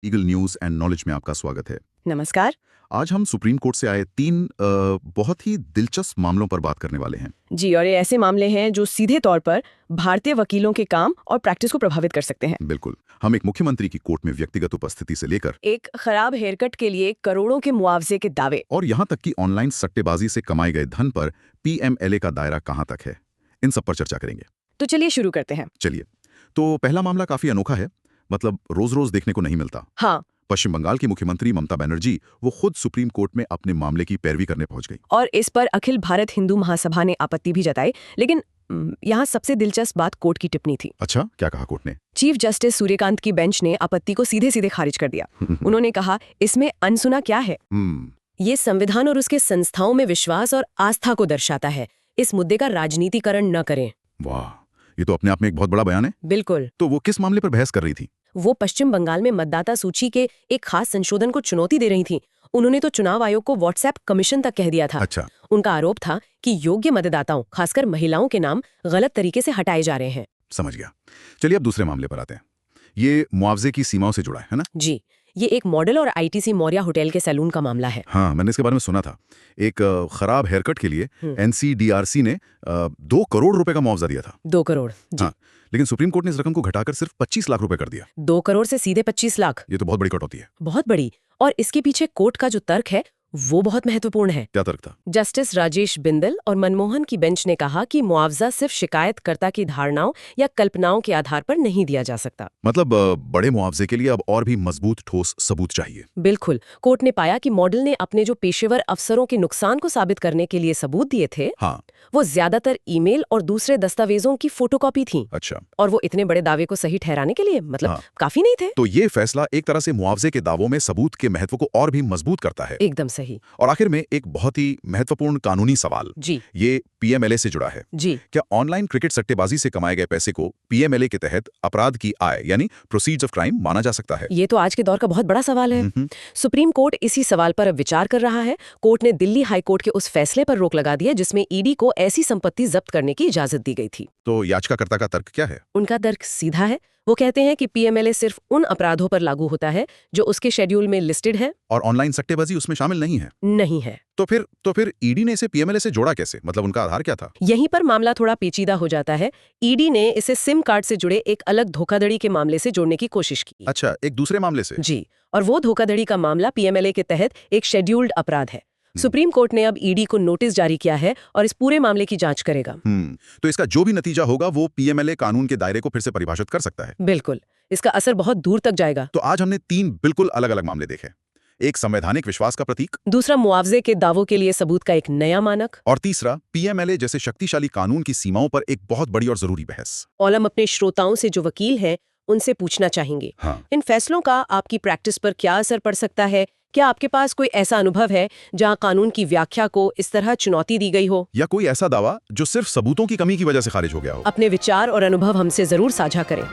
Eagle news and knowledge में आपका स्वागत है। नमस्कार। आज हम सुप्रीम कोर्ट से आए तीन बहुत ही दिलचस्प मामलों पर बात करने वाले हैं। जी, और ये ऐसे मामले हैं जो सीधे तौर पर भारतीय वकीलों के काम और प्रैक्टिस को प्रभावित कर सकते हैं। बिल्कुल, हम एक मुख्यमंत्री की कोर्ट में व्यक्तिगत उपस्थिति से लेकर एक खराब हेयरकट के लिए करोड़ों के मुआवजे के दावे और यहाँ तक कि ऑनलाइन सट्टेबाजी से कमाए गए धन पर पीएमएलए का दायरा कहाँ तक है, इन सब पर चर्चा करेंगे। तो चलिए शुरू करते हैं। चलिए, तो पहला मामला काफी अनोखा है, मतलब रोज रोज देखने को नहीं मिलता। हाँ, पश्चिम बंगाल की मुख्यमंत्री ममता बनर्जी वो खुद सुप्रीम कोर्ट में अपने मामले की पैरवी करने पहुंच गई। और इस पर अखिल भारत हिंदू महासभा ने आपत्ति भी जताई, लेकिन यहाँ सबसे दिलचस्प बात कोर्ट की टिप्पणी थी। अच्छा, क्या कहा कोर्ट ने? चीफ जस्टिस सूर्यकांत की बेंच ने आपत्ति को सीधे सीधे खारिज कर दिया। उन्होंने कहा, इसमें अनसुना क्या है? ये संविधान और उसके संस्थाओं में विश्वास और आस्था को दर्शाता है। इस मुद्दे का राजनीतिकरण न करें। वाह, ये तो अपने आप में एक बहुत बड़ा बयान है। बिल्कुल। तो वो किस मामले पर बहस कर रही थी? वो पश्चिम बंगाल में मतदाता सूची के एक खास संशोधन को चुनौती दे रही थी। उन्होंने तो चुनाव आयोग को व्हाट्सएप कमीशन तक कह दिया था। अच्छा। उनका आरोप था कि योग्य मतदाताओं, खासकर महिलाओं के नाम गलत तरीके से हटाए जा रहे हैं। समझ गया। चलिए अब दूसरे मामले पर आते हैं। ये मुआवजे की सीमाओं से जुड़ा है ना? जी, ये एक मॉडल और आईटीसी मौर्या होटल के सैलून का मामला है। हाँ, मैंने इसके बारे में सुना था। एक खराब हेयरकट के लिए एनसीडीआरसी ने 2 करोड़ रुपए का मुआवजा दिया था। 2 करोड़ जी। हाँ, लेकिन सुप्रीम कोर्ट ने इस रकम को घटाकर सिर्फ 25 लाख रुपए कर दिया। 2 करोड़ से सीधे 25 लाख। ये तो बहुत बड़ी कटौती है। बहुत बड़ी। और इसके पीछे कोर्ट का जो तर्क है वो बहुत महत्वपूर्ण है। क्या तर्क था? जस्टिस राजेश बिंदल और मनमोहन की बेंच ने कहा कि मुआवजा सिर्फ शिकायतकर्ता की धारणाओं या कल्पनाओं के आधार पर नहीं दिया जा सकता। मतलब बड़े मुआवजे के लिए अब और भी मजबूत ठोस सबूत चाहिए। बिल्कुल। कोर्ट ने पाया कि मॉडल ने अपने जो पेशेवर अफसरों के नुकसान को साबित करने के लिए सबूत दिए थे, हाँ, वो ज्यादातर ईमेल और दूसरे दस्तावेजों की फोटोकॉपी थी। अच्छा। और वो इतने बड़े दावे को सही ठहराने के लिए मतलब काफी नहीं थे। तो ये फैसला एक तरह से मुआवजे के दावों में सबूत के महत्व को और भी मजबूत करता है। एकदम सही। और आखिर में एक बहुत ही महत्वपूर्ण कानूनी सवाल जी, ये पीएमएलए से जुड़ा है। जी। क्या ऑनलाइन क्रिकेट सट्टेबाजी से कमाए गए पैसे को पीएमएलए के तहत अपराध की आय यानी प्रोसीड्स ऑफ क्राइम माना जा सकता है? ये तो आज के दौर का बहुत बड़ा सवाल है। सुप्रीम कोर्ट इसी सवाल पर अब विचार कर रहा है। कोर्ट ने दिल्ली हाई कोर्ट के उस फैसले पर रोक लगा दी है जिसमें ईडी को ऐसी संपत्ति जब्त करने की इजाजत दी गई थी। तो याचिकाकर्ता का तर्क क्या है? उनका तर्क सीधा है। वो कहते हैं कि पीएमएलए सिर्फ उन अपराधों पर लागू होता है जो उसके शेड्यूल में लिस्टेड है और ऑनलाइन सट्टेबाजी उसमें शामिल नहीं है। नहीं है। तो फिर ईडी ने इसे पीएमएलए से जोड़ा कैसे? मतलब उनका आधार क्या था? यहीं पर मामला थोड़ा पेचीदा हो जाता है। ईडी ने इसे सिम कार्ड से जुड़े एक अलग धोखाधड़ी के मामले से जोड़ने की कोशिश की। अच्छा, एक दूसरे मामले से? जी, और वो धोखाधड़ी का मामला पीएमएलए के तहत एक शेड्यूल्ड अपराध है। सुप्रीम कोर्ट ने अब ईडी को नोटिस जारी किया है और इस पूरे मामले की जांच करेगा। तो इसका जो भी नतीजा होगा वो पीएमएलए कानून के दायरे को फिर से परिभाषित कर सकता है। बिल्कुल, इसका असर बहुत दूर तक जाएगा। तो आज हमने 3 बिल्कुल अलग-अलग मामले देखे। एक संवैधानिक विश्वास का प्रतीक, दूसरा मुआवजे के दावों के लिए सबूत का एक नया मानक, और तीसरा पीएमएलए जैसे शक्तिशाली कानून की सीमाओं पर एक बहुत बड़ी और जरूरी बहस। और हम अपने श्रोताओं से जो वकील हैं उनसे पूछना चाहेंगे, इन फैसलों का आपकी प्रैक्टिस पर क्या असर पड़ सकता है? क्या आपके पास कोई ऐसा अनुभव है जहां कानून की व्याख्या को इस तरह चुनौती दी गई हो, या कोई ऐसा दावा जो सिर्फ सबूतों की कमी की वजह से खारिज हो गया हो? अपने विचार और अनुभव हमसे जरूर साझा करें।